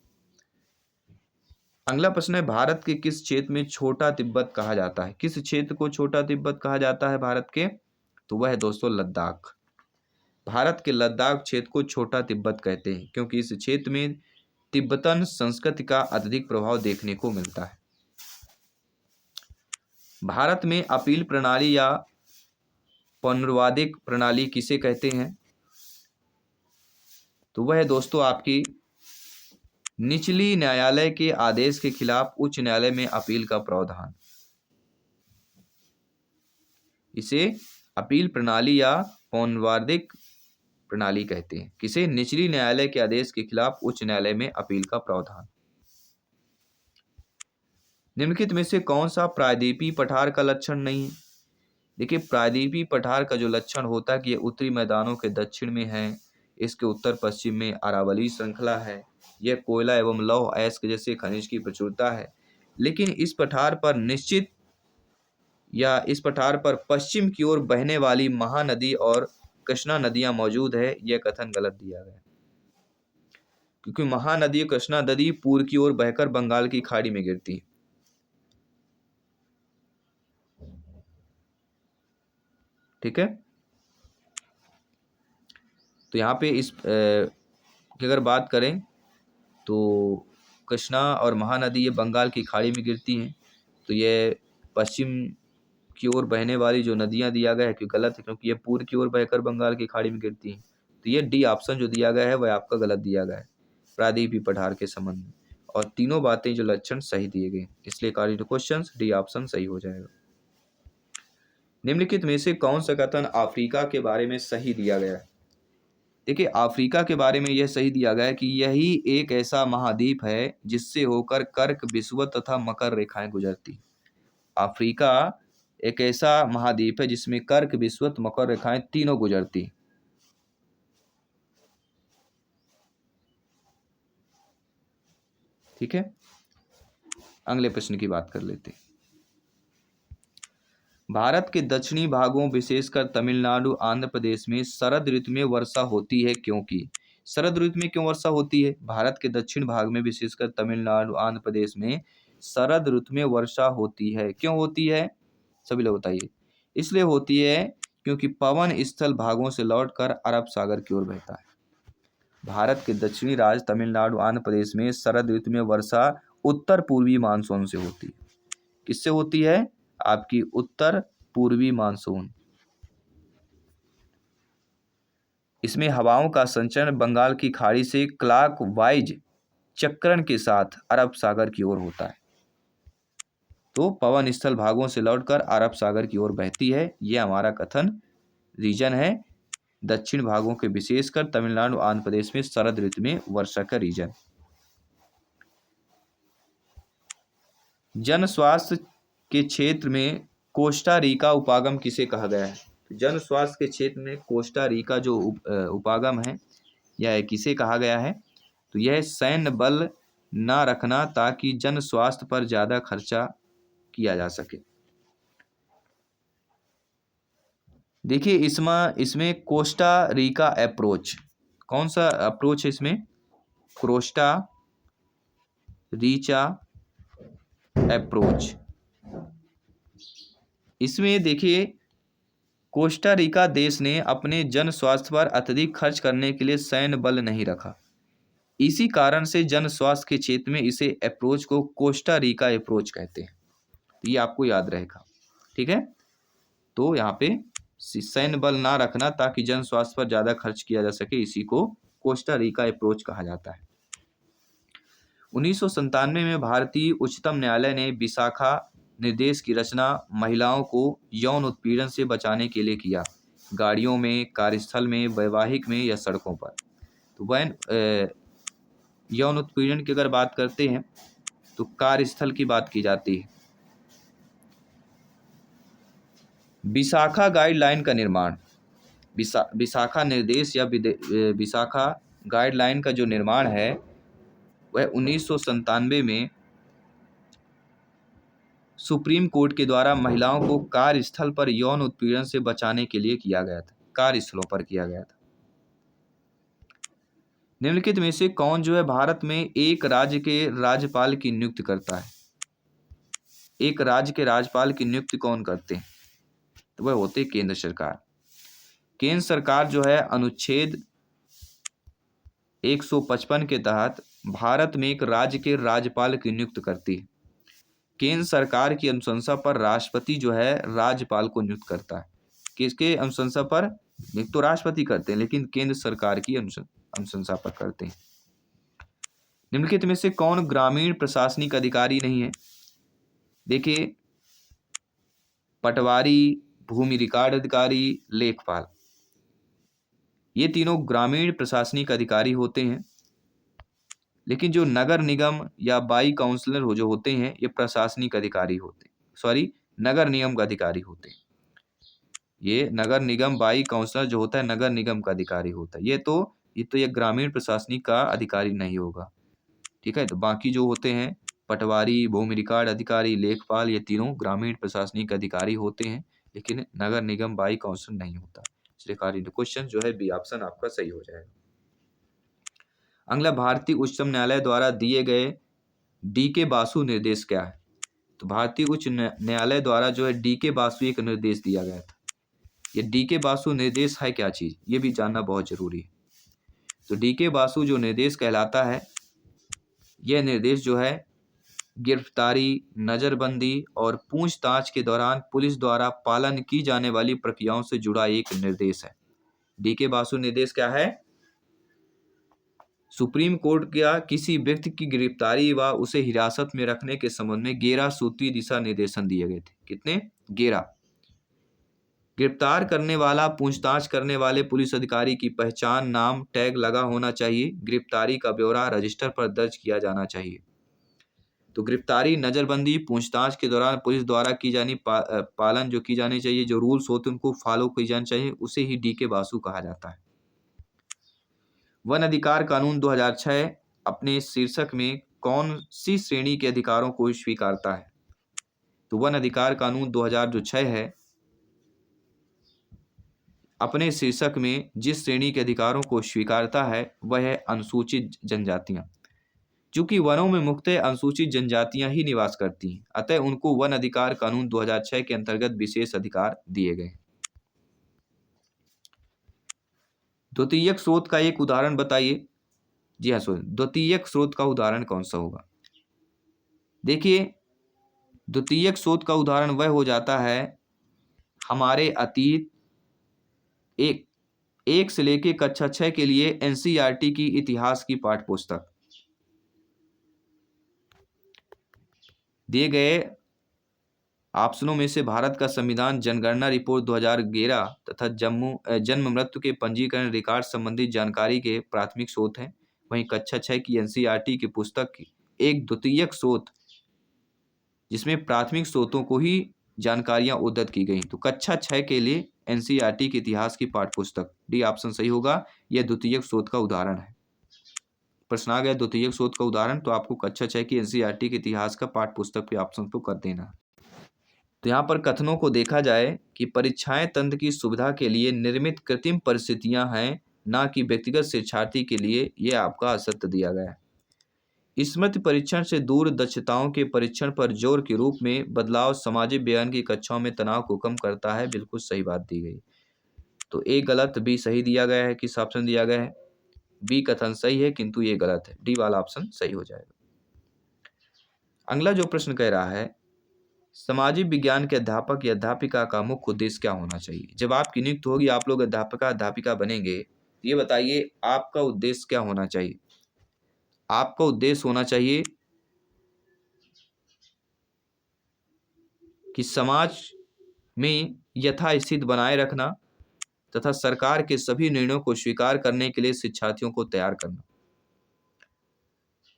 अगला प्रश्न है, भारत के किस क्षेत्र में छोटा तिब्बत कहा जाता है? किस क्षेत्र को छोटा तिब्बत कहा जाता है भारत के? तो वह है दोस्तों लद्दाख। भारत के लद्दाख क्षेत्र को छोटा तिब्बत कहते हैं, क्योंकि इस क्षेत्र में तिब्बतन संस्कृति का अत्यधिक प्रभाव देखने को मिलता है। भारत में अपील प्रणाली या पुनर्वादिक प्रणाली किसे कहते हैं? तो वह है दोस्तों आपकी निचली न्यायालय के आदेश के खिलाफ उच्च न्यायालय में अपील का प्रावधान। इसे अपील प्रणाली या पुनर्वादिक प्रणाली कहते हैं। किसे? निचली न्यायालय के आदेश के खिलाफ उच्च न्यायालय में अपील का प्रावधान। निम्नलिखित में से कौन सा प्रायद्वीपीय पठार का लक्षण नहीं है? देखिए, प्रायद्वीपीय पठार का जो लक्षण होता है कि ये उत्तरी मैदानों के दक्षिण में है, इसके उत्तर पश्चिम में अरावली श्रृंखला है, यह कोयला एवं लौह अयस्क जैसे खनिज की प्रचुरता है। लेकिन इस पठार पर पश्चिम की ओर बहने वाली महानदी और कृष्णा नदियां मौजूद है, यह कथन गलत दिया गया, क्योंकि महानदी और कृष्णा नदी पूर्व की ओर बहकर बंगाल की खाड़ी में गिरती है। ठीक है, तो यहाँ पे इस की अगर बात करें तो कृष्णा और महानदी ये बंगाल की खाड़ी में गिरती हैं, तो ये पश्चिम की ओर बहने वाली जो नदियां दिया गया है कि गलत है, क्योंकि ये पूर्व की ओर बहकर बंगाल की खाड़ी में गिरती हैं। तो ये डी ऑप्शन जो दिया गया है वह आपका गलत दिया गया है प्रायद्वीपीय पठार के संबंध में, और तीनों बातें जो लक्षण सही दिए गए, इसलिए according to question D option सही हो जाएगा। निम्नलिखित में से कौन सा कथन अफ्रीका के बारे में सही दिया गया है? देखिए अफ्रीका के बारे में यह सही दिया गया है कि यही एक ऐसा महाद्वीप है जिससे होकर कर्क, विषुवत तथा मकर रेखाएं गुजरती। अफ्रीका एक ऐसा महाद्वीप है जिसमें कर्क, विषुवत, मकर रेखाएं तीनों गुजरती। ठीक है, अगले प्रश्न की बात कर लेते हैं। भारत के दक्षिणी भागों विशेषकर तमिलनाडु, आंध्र प्रदेश में शरद ऋतु में वर्षा होती है क्योंकि शरद ऋतु में क्यों वर्षा होती है? भारत के दक्षिण भाग में विशेषकर तमिलनाडु, आंध्र प्रदेश में शरद ऋतु में वर्षा होती है। क्यों होती है? सभी लोग बताइए। इसलिए होती है क्योंकि पवन स्थल भागों से लौटकर अरब सागर की ओर बहता है। भारत के दक्षिणी राज्य तमिलनाडु, आंध्र प्रदेश में शरद ऋतु में वर्षा उत्तर पूर्वी मानसून से होती है। किससे होती है? आपकी उत्तर पूर्वी मानसून। इसमें हवाओं का संचरण बंगाल की खाड़ी से क्लॉकवाइज चक्रण के साथ अरब सागर की ओर होता है। तो पवन स्थल भागों से लौटकर अरब सागर की ओर बहती है। यह हमारा कथन रीजन है दक्षिण भागों के विशेषकर तमिलनाडु, आंध्र प्रदेश में शरद ऋतु में वर्षा का रीजन। जन स्वास्थ्य के क्षेत्र में कोस्टा रिका उपागम किसे कहा गया है? जन स्वास्थ्य के क्षेत्र में कोस्टा रिका जो उपागम है यह किसे कहा गया है? तो यह सैन्य बल ना रखना ताकि जन स्वास्थ्य पर ज़्यादा खर्चा किया जा सके। देखिए इसमें कोस्टा रिका अप्रोच, कौन सा अप्रोच है इसमें? Costa Rica approach. इसमें देखिए कोस्टा रिका देश ने अपने जन स्वास्थ्य पर अत्यधिक खर्च करने के लिए सैन्य बल नहीं रखा। इसी कारण से जन स्वास्थ्य के क्षेत्र में इसे अप्रोच को कोस्टा रिका अप्रोच कहते हैं। तो ये आपको याद रहेगा। ठीक है, तो यहाँ पे सैन्य बल ना रखना ताकि जन स्वास्थ्य पर ज़्यादा खर्च किया जा सके, इसी को कोस्टा रिका अप्रोच कहा जाता है। 1997 में भारतीय उच्चतम न्यायालय ने विशाखा निर्देश की रचना महिलाओं को यौन उत्पीड़न से बचाने के लिए किया। गाड़ियों में, कार्यस्थल में, वैवाहिक में या सड़कों पर। तो यौन उत्पीड़न की अगर बात करते हैं तो कार्यस्थल की बात की जाती है। विशाखा गाइडलाइन का निर्माण, विशाखा निर्देश या विशाखा गाइडलाइन का जो निर्माण है वह 1997 में सुप्रीम कोर्ट के द्वारा महिलाओं को कार्यस्थल पर यौन उत्पीड़न से बचाने के लिए किया गया था। कार्यस्थलों पर किया गया था। निम्नलिखित में से कौन जो है भारत में एक राज्य के राज्यपाल की नियुक्ति करता है? एक राज्य के राज्यपाल की नियुक्ति कौन करते हैं? तो वह होते केंद्र सरकार। केंद्र सरकार जो है अनुच्छेद 155 के तहत भारत में एक राज्य के राज्यपाल की नियुक्ति करती है। केंद्र सरकार की अनुशंसा पर राष्ट्रपति जो है राज्यपाल को नियुक्त करता है। किसके अनुशंसा पर? नियुक्त तो राष्ट्रपति करते हैं, लेकिन केंद्र सरकार की अनुशंसा पर करते हैं। निम्नलिखित में से कौन ग्रामीण प्रशासनिक अधिकारी नहीं है? देखिए पटवारी, भूमि रिकॉर्ड अधिकारी, लेखपाल, ये तीनों ग्रामीण प्रशासनिक अधिकारी होते हैं। लेकिन जो नगर निगम या बाई काउंसलर जो होते हैं ये प्रशासनिक अधिकारी होते हैं, नगर निगम का अधिकारी होते हैं। ये नगर निगम बाई काउंसलर जो होता है नगर निगम का अधिकारी होता है। ये ग्रामीण प्रशासनिक का अधिकारी नहीं होगा। ठीक है, तो बाकी जो होते हैं पटवारी, भूमि रिकॉर्ड अधिकारी, लेखपाल, ये तीनों ग्रामीण प्रशासनिक अधिकारी होते हैं, लेकिन नगर निगम बाई काउंसलर नहीं होता। इसलिए क्वेश्चन जो है बी ऑप्शन आपका सही हो जाएगा। अगला भारतीय उच्चतम न्यायालय द्वारा दिए गए डी.के. बासु निर्देश क्या है? तो भारतीय उच्च न्यायालय द्वारा जो है डी.के. बासु एक निर्देश दिया गया था। ये डी.के. बासु निर्देश है क्या चीज़, ये भी जानना बहुत जरूरी है। तो डी.के. बासु जो निर्देश कहलाता है, यह निर्देश जो है गिरफ्तारी, नज़रबंदी और पूछताछ के दौरान पुलिस द्वारा पालन की जाने वाली प्रक्रियाओं से जुड़ा एक निर्देश है। डी.के. बासु निर्देश क्या है? सुप्रीम कोर्ट का किसी व्यक्ति की गिरफ्तारी व उसे हिरासत में रखने के संबंध में 11 सूत्री दिशा निर्देशन दिए गए थे। कितने? 11। गिरफ्तार करने वाला पूछताछ करने वाले पुलिस अधिकारी की पहचान, नाम, टैग लगा होना चाहिए। गिरफ्तारी का ब्यौरा रजिस्टर पर दर्ज किया जाना चाहिए। तो गिरफ्तारी, नज़रबंदी, पूछताछ के दौरान पुलिस द्वारा की जानी पालन जो की जानी चाहिए, जो रूल्स होते हैं उनको फॉलो की जानी चाहिए, उसे ही डीके बासु कहा जाता है। वन अधिकार कानून 2006 अपने शीर्षक में कौन सी श्रेणी के अधिकारों को स्वीकारता है? तो वन अधिकार कानून 2006 है, अपने शीर्षक में जिस श्रेणी के अधिकारों को स्वीकारता है वह है अनुसूचित जनजातियां। चूंकि वनों में मुख्यतः अनुसूचित जनजातियां ही निवास करती हैं, अतः उनको वन अधिकार कानून 2006 के अंतर्गत विशेष अधिकार दिए गए। द्वितीयक स्रोत का एक उदाहरण बताइए। जी हाँ, द्वितीयक स्रोत का उदाहरण कौन सा होगा? देखिए, द्वितीयक स्रोत का उदाहरण वह हो जाता है हमारे अतीत एक से लेके कक्षा 6 के लिए एनसीईआरटी की इतिहास की पाठ्य पुस्तक। दिए गए ऑप्शनों में से भारत का संविधान, जनगणना रिपोर्ट 2011 तथा जन्म मृत्यु के पंजीकरण रिकॉर्ड संबंधी जानकारी के प्राथमिक स्रोत हैं। वहीं कक्षा 6 की एनसीईआरटी की पुस्तक एक द्वितीयक स्रोत, जिसमें प्राथमिक स्रोतों को ही जानकारियां उद्धृत की गई। तो कक्षा 6 के लिए एनसीईआरटी के इतिहास की पाठ्य पुस्तक, डी ऑप्शन सही होगा। यह द्वितीयक स्रोत का उदाहरण है। प्रश्न आ गया द्वितीयक स्रोत का उदाहरण, तो आपको कक्षा 6 की एनसीईआरटी के इतिहास का पाठ्य पुस्तक के ऑप्शन को कर देना। तो यहाँ पर कथनों को देखा जाए कि परीक्षाएं तंत्र की सुविधा के लिए निर्मित कृत्रिम परिस्थितियां हैं, ना कि व्यक्तिगत शिक्षार्थी के लिए, यह आपका असत्य दिया गया है। स्मृति परीक्षण से दूर दक्षताओं के परीक्षण पर जोर के रूप में बदलाव सामाजिक विज्ञान की कक्षाओं में तनाव को कम करता है, बिल्कुल सही बात दी गई। तो ए गलत, बी सही दिया गया है। किस ऑप्शन दिया गया है? बी कथन सही है, किंतु ये गलत है। डी वाला ऑप्शन सही हो जाएगा। अगला जो प्रश्न कह रहा है, सामाजिक विज्ञान के अध्यापक या अध्यापिका का मुख्य उद्देश्य क्या होना चाहिए? जब आपकी नियुक्ति होगी, आप लोग अध्यापिका बनेंगे, ये बताइए आपका उद्देश्य क्या होना चाहिए? आपका उद्देश्य होना चाहिए कि समाज में यथास्थिति बनाए रखना तथा सरकार के सभी निर्णयों को स्वीकार करने के लिए शिक्षार्थियों को तैयार करना।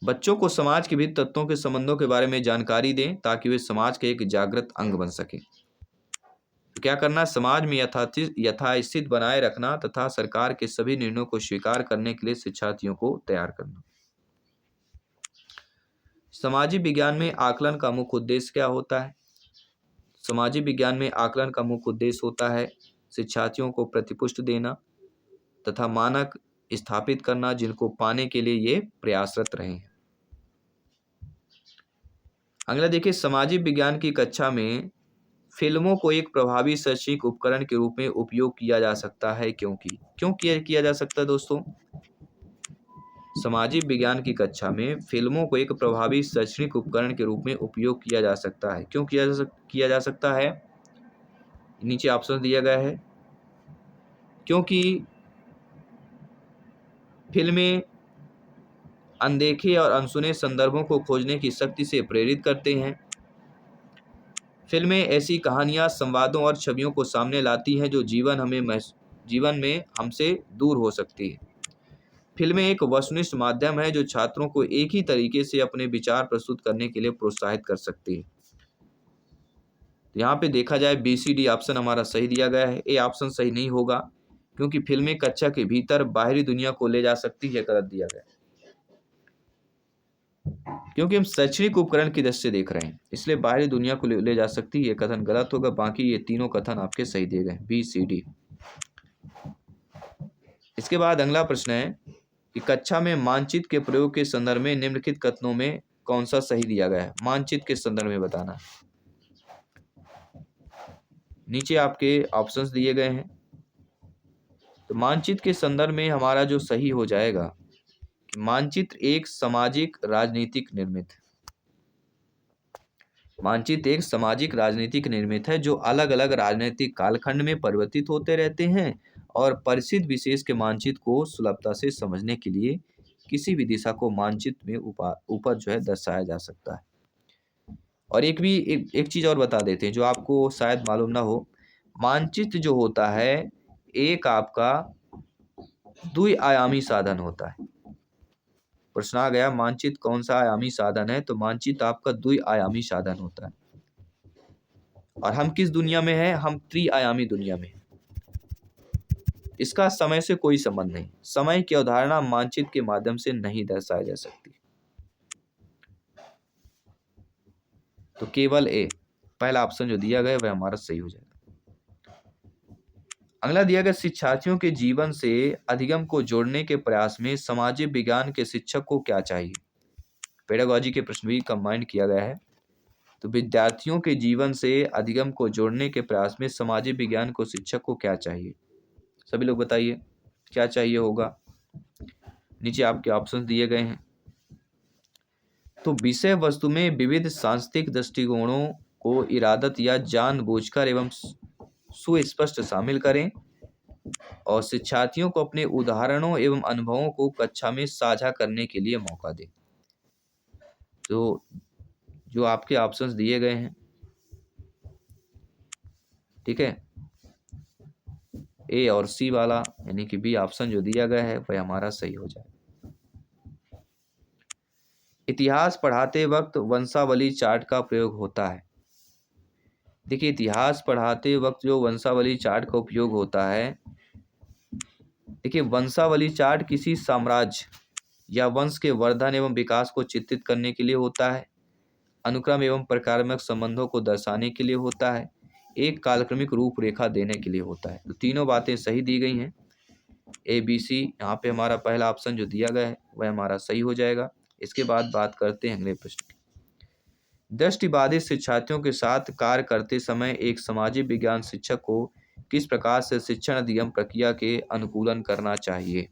बच्चों को समाज के विभिन्न तत्वों के संबंधों के बारे में जानकारी दें ताकि वे समाज के एक जागृत अंग बन सके। तो क्या करना? समाज में यथास्थिति बनाए रखना तथा सरकार के सभी निर्णयों को स्वीकार करने के लिए शिक्षार्थियों को तैयार करना। सामाजिक विज्ञान में आकलन का मुख्य उद्देश्य क्या होता है? सामाजिक विज्ञान में आकलन का मुख्य उद्देश्य होता है शिक्षार्थियों को प्रतिपुष्टि देना तथा मानक स्थापित करना, जिनको पाने के लिए ये प्रयासरत रहे हैं। अगला देखिए, सामाजिक विज्ञान की कक्षा में फिल्मों को एक प्रभावी शैक्षिक उपकरण के रूप में उपयोग किया जा सकता है, क्योंकि क्यों किया जा सकता है दोस्तों? सामाजिक विज्ञान की कक्षा में फिल्मों को एक प्रभावी शैक्षणिक उपकरण के रूप में उपयोग किया जा सकता है। क्यों किया जा सकता है? नीचे ऑप्शन दिया गया है। क्योंकि फिल्में अनदेखे और अनसुने संदर्भों को खोजने की शक्ति से प्रेरित करते हैं। फिल्में ऐसी कहानियां, संवादों और छवियों को सामने लाती हैं जो जीवन में हमसे दूर हो सकती है। फिल्में एक वस्तुनिष्ठ माध्यम है जो छात्रों को एक ही तरीके से अपने विचार प्रस्तुत करने के लिए प्रोत्साहित कर सकती है। यहाँ पे देखा जाए BCD ऑप्शन हमारा सही दिया गया है। ए ऑप्शन सही नहीं होगा, क्योंकि फिल्में कक्षा के भीतर बाहरी दुनिया को ले जा सकती है, गलत दिया गया। क्योंकि हम शैक्षणिक उपकरण की दृष्टि से देख रहे हैं, इसलिए बाहरी दुनिया को ले जा सकती है, ये कथन गलत होगा। बाकी ये तीनों कथन आपके सही दिए गए, BCD। इसके बाद अगला प्रश्न है कि कक्षा में मानचित्र के प्रयोग के संदर्भ में निम्नलिखित कथनों में कौन सा सही दिया गया है? मानचित्र के संदर्भ में बताना। नीचे आपके ऑप्शंस दिए गए हैं। तो मानचित्र के संदर्भ में हमारा जो सही हो जाएगा कि मानचित्र एक सामाजिक राजनीतिक निर्मित है। मानचित्र एक सामाजिक राजनीतिक निर्मित है जो अलग अलग राजनीतिक कालखंड में परिवर्तित होते रहते हैं और परिचित विशेष के मानचित्र को सुलभता से समझने के लिए किसी भी दिशा को मानचित्र में ऊपर जो है दर्शाया जा सकता है। और एक चीज और बता देते हैं जो आपको शायद मालूम ना हो। मानचित्र जो होता है एक आपका द्विआयामी साधन होता है। प्रश्न आ गया मानचित्र कौन सा आयामी साधन है, तो मानचित्र आपका द्विआयामी साधन होता है। और हम किस दुनिया में हैं, हम त्रिआयामी दुनिया में। इसका समय से कोई संबंध नहीं, समय की अवधारणा मानचित्र के माध्यम से नहीं दर्शाई जा सकती। तो केवल ए, पहला ऑप्शन जो दिया गया वह हमारा सही हो जाएगा। अगला दिया गया शिक्षार्थियों के जीवन से अधिगम को जोड़ने के प्रयास में सामाजिक विज्ञान के शिक्षक को क्या चाहिए। पेडागोजी के प्रश्न भी कंबाइंड किया गया है। तो विद्यार्थियों के जीवन से अधिगम को जोड़ने के प्रयास में सामाजिक विज्ञान को शिक्षक को क्या चाहिए, सभी लोग बताइए क्या चाहिए होगा। नीचे आपके ऑप्शन दिए गए हैं। तो विषय वस्तु में विविध सांस्कृतिक दृष्टिकोणों को इरादत या जानबूझकर एवं सुस्पष्ट शामिल करें और शिक्षार्थियों को अपने उदाहरणों एवं अनुभवों को कक्षा में साझा करने के लिए मौका दें। तो जो आपके ऑप्शंस दिए गए हैं, ठीक है, ए और सी वाला यानी कि बी ऑप्शन जो दिया गया है वह हमारा सही हो जाए। इतिहास पढ़ाते वक्त वंशावली चार्ट का प्रयोग होता है। देखिए इतिहास पढ़ाते वक्त जो वंशावली चार्ट का उपयोग होता है, देखिए वंशावली चार्ट किसी साम्राज्य या वंश के वर्धन एवं विकास को चित्रित करने के लिए होता है, अनुक्रम एवं प्रकारात्मक संबंधों को दर्शाने के लिए होता है, एक कालक्रमिक रूपरेखा देने के लिए होता है। तो तीनों बातें सही दी गई हैं, ए बी सी। यहाँ पे हमारा पहला ऑप्शन जो दिया गया है वह हमारा सही हो जाएगा। इसके बाद बात करते हैं अगले प्रश्न की। दृष्टिबाधित शिक्षार्थियों के साथ कार्य करते समय एक सामाजिक विज्ञान शिक्षक को किस प्रकार से शिक्षण अधिगम प्रक्रिया के अनुकूलन करना चाहिए,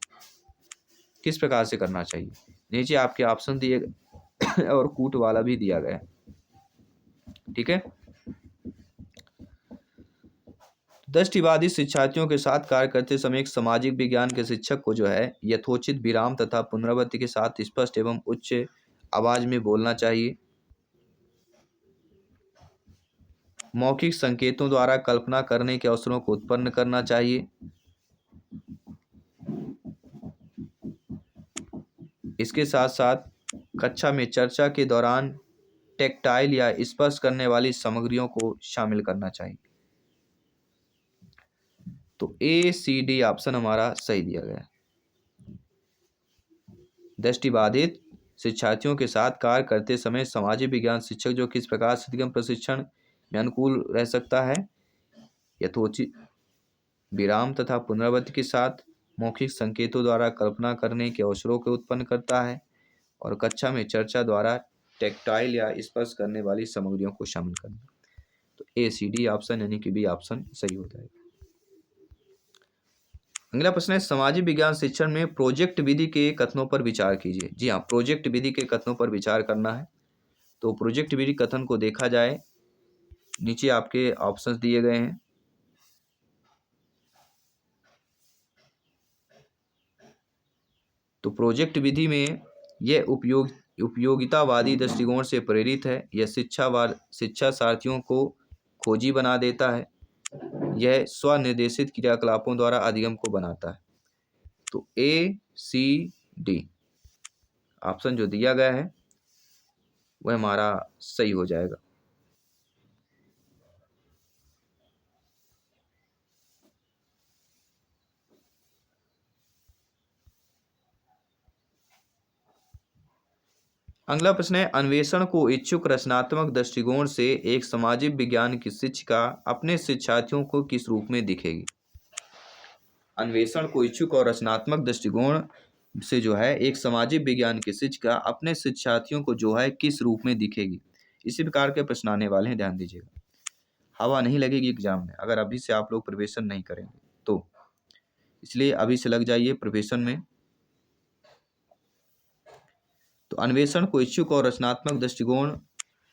किस प्रकार से करना चाहिए। नीचे आपके ऑप्शन दिए गए और कूट वाला भी दिया गया है, ठीक है। दृष्टिबाधित शिक्षार्थियों के साथ कार्य करते समय एक सामाजिक विज्ञान के शिक्षक को जो है यथोचित विराम तथा पुनरावृत्ति के साथ स्पष्ट एवं उच्च आवाज में बोलना चाहिए, मौखिक संकेतों द्वारा कल्पना करने के अवसरों को उत्पन्न करना चाहिए, इसके साथ साथ कक्षा में चर्चा के दौरान टेक्टाइल या स्पर्श करने वाली सामग्रियों को शामिल करना चाहिए। तो ए सी डी ऑप्शन हमारा सही दिया गया है। दृष्टिबाधित शिक्षार्थियों के साथ कार्य करते समय सामाजिक विज्ञान शिक्षक जो किस प्रकार से अधिगम प्रशिक्षण में अनुकूल रह सकता है, यथोचित विराम तथा पुनरावृत्ति के साथ मौखिक संकेतों द्वारा कल्पना करने के अवसरों को उत्पन्न करता है और कक्षा में चर्चा द्वारा टेक्टाइल या स्पर्श करने वाली सामग्रियों को शामिल करना। तो ए सी डी ऑप्शन यानी कि बी ऑप्शन सही हो जाएगा। अगला प्रश्न है सामाजिक विज्ञान शिक्षण में प्रोजेक्ट विधि के कथनों पर विचार कीजिए। जी हाँ, प्रोजेक्ट विधि के कथनों पर विचार करना है। तो प्रोजेक्ट विधि कथन को देखा जाए, नीचे आपके ऑप्शंस दिए गए हैं। तो प्रोजेक्ट विधि में यह उपयोगितावादी दृष्टिकोण से प्रेरित है, यह शिक्षार्थीयों को खोजी बना देता है, यह स्वनिर्देशित क्रियाकलापों द्वारा अधिगम को बनाता है। तो ए सी डी ऑप्शन जो दिया गया है वह हमारा सही हो जाएगा। अगला प्रश्न है अन्वेषण को इच्छुक रचनात्मक दृष्टिकोण से एक सामाजिक विज्ञान की शिक्षिका अपने शिक्षार्थियों को किस रूप में दिखेगी। अन्वेषण को इच्छुक और रचनात्मक दृष्टिकोण से जो है एक सामाजिक विज्ञान की शिक्षिका अपने शिक्षार्थियों को जो है किस रूप में दिखेगी। इसी प्रकार के प्रश्न आने वाले हैं, ध्यान दीजिएगा। हवा नहीं लगेगी एग्जाम में अगर अभी से आप लोग प्रिपरेशन नहीं करेंगे तो, इसलिए अभी से लग जाइए प्रिपरेशन में। तो अन्वेषण को इच्छुक और रचनात्मक दृष्टिकोण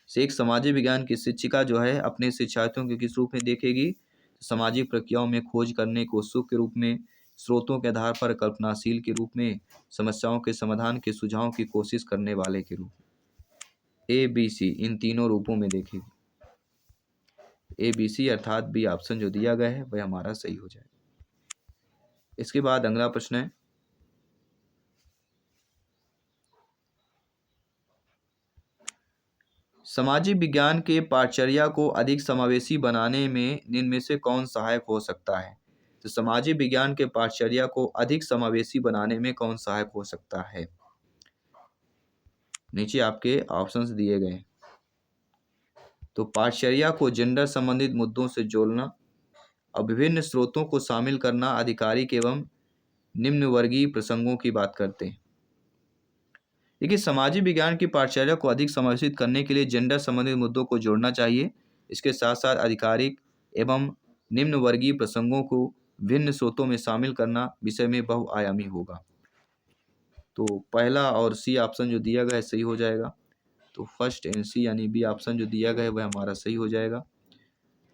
से एक सामाजिक विज्ञान की शिक्षिका जो है अपने शिक्षार्थियों को किस रूप में देखेगी। सामाजिक प्रक्रियाओं में खोज करने को उत्सुक के रूप में, स्रोतों के आधार पर कल्पनाशील के रूप में, समस्याओं के समाधान के सुझाव की कोशिश करने वाले के रूप में। ए बी सी इन तीनों रूपों में देखेगी। ABC अर्थात बी ऑप्शन जो दिया गया है वह हमारा सही हो जाएगा। इसके बाद अगला प्रश्न है, सामाजिक विज्ञान के पाठचर्या को अधिक समावेशी बनाने में निम्न में से कौन सहायक हो सकता है? तो सामाजिक विज्ञान के पाठचर्या को अधिक समावेशी बनाने में कौन सहायक हो सकता है? नीचे आपके ऑप्शंस दिए गए हैं। तो पाठचर्या को जेंडर संबंधित मुद्दों से जोड़ना और विभिन्न स्रोतों को शामिल करना आधिकारिक एवं निम्न वर्गीय प्रसंगों की बात करते हैं। देखिए, सामाजिक विज्ञान की पाठचर्या को अधिक समावेशित करने के लिए जेंडर संबंधित मुद्दों को जोड़ना चाहिए। इसके साथ साथ आधिकारिक एवं निम्न वर्गीय प्रसंगों को विभिन्न स्रोतों में शामिल करना विषय में बहुआयामी होगा। तो पहला और सी ऑप्शन जो दिया गया है सही हो जाएगा। तो फर्स्ट एंड सी यानी बी ऑप्शन जो दिया गया है वह हमारा सही हो जाएगा।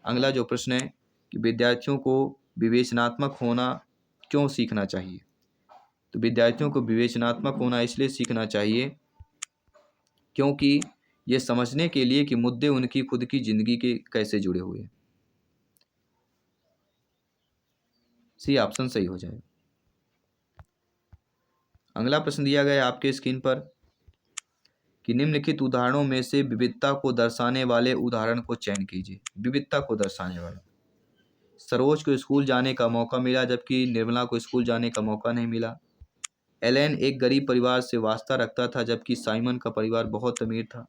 अगला जो प्रश्न है कि विद्यार्थियों को विवेचनात्मक होना क्यों सीखना चाहिए? तो विद्यार्थियों को विवेचनात्मक होना इसलिए सीखना चाहिए क्योंकि ये समझने के लिए कि मुद्दे उनकी खुद की जिंदगी के कैसे जुड़े हुए हैं। सी ऑप्शन सही हो जाएगा। अगला प्रश्न दिया गया है आपके स्क्रीन पर कि निम्नलिखित उदाहरणों में से विविधता को दर्शाने वाले उदाहरण को चयन कीजिए। विविधता को दर्शाने वाला, सरोज को स्कूल जाने का मौका मिला जबकि निर्मला को स्कूल जाने का मौका नहीं मिला। एलेन एक गरीब परिवार से वास्ता रखता था जबकि साइमन का परिवार बहुत अमीर था।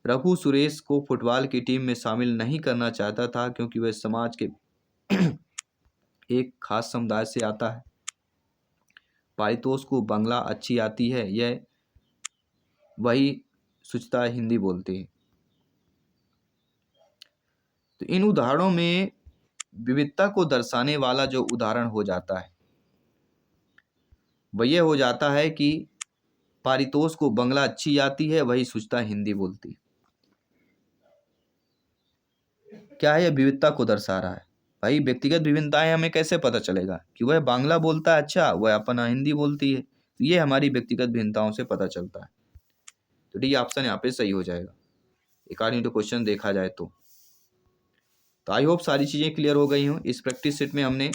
रघु सुरेश को फुटबॉल की टीम में शामिल नहीं करना चाहता था क्योंकि वह समाज के एक खास समुदाय से आता है। पारितोष को बांग्ला अच्छी आती है, यह वही सुचता हिंदी बोलते हैं। तो इन उदाहरणों में विविधता को दर्शाने वाला जो उदाहरण हो जाता है वह यह हो जाता है कि पारितोष को बांग्ला अच्छी आती है, वही सुचता हिंदी बोलती है। क्या है? यह विविधता को दर्शा रहा है। भाई व्यक्तिगत विभिन्नताएं हमें कैसे पता चलेगा कि वह बांग्ला बोलता है, अच्छा वह अपना हिंदी बोलती है, तो ये हमारी व्यक्तिगत भिन्नताओं से पता चलता है। तो डी ऑप्शन यहाँ पे सही हो जाएगा अकॉर्डिंग टू क्वेश्चन देखा जाए तो आई होप सारी चीज़ें क्लियर हो गई हों। इस प्रैक्टिस सेट में हमने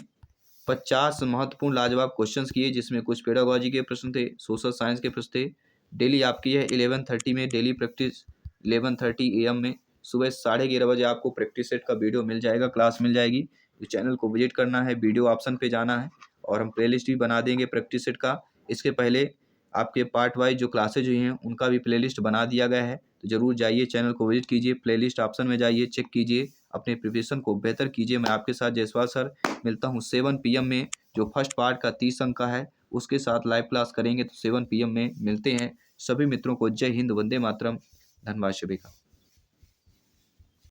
50 महत्वपूर्ण लाजवाब क्वेश्चंस किए जिसमें कुछ पेडागोजी के प्रश्न थे, सोशल साइंस के प्रश्न थे। डेली आपकी है 11:30 में डेली प्रैक्टिस, 11:30 AM में सुबह 11:30 बजे आपको प्रैक्टिस सेट का वीडियो मिल जाएगा, क्लास मिल जाएगी। इस चैनल को विजिट करना है, वीडियो ऑप्शन पे जाना है और हम प्लेलिस्ट भी बना देंगे प्रैक्टिस सेट का। इसके पहले आपके पार्ट वाइज जो क्लासेज हुई हैं उनका भी प्लेलिस्ट बना दिया गया है, तो ज़रूर जाइए चैनल को विजिट कीजिए, प्लेलिस्ट ऑप्शन में जाइए, चेक कीजिए, अपने प्रिपरेशन को बेहतर कीजिए। मैं आपके साथ जयसवाल सर मिलता हूँ 7 PM में, जो फर्स्ट पार्ट का 30 अंक का है उसके साथ लाइव क्लास करेंगे। तो 7 PM में मिलते हैं। सभी मित्रों को जय हिंद, वंदे मातरम, धन्यवाद सभी का।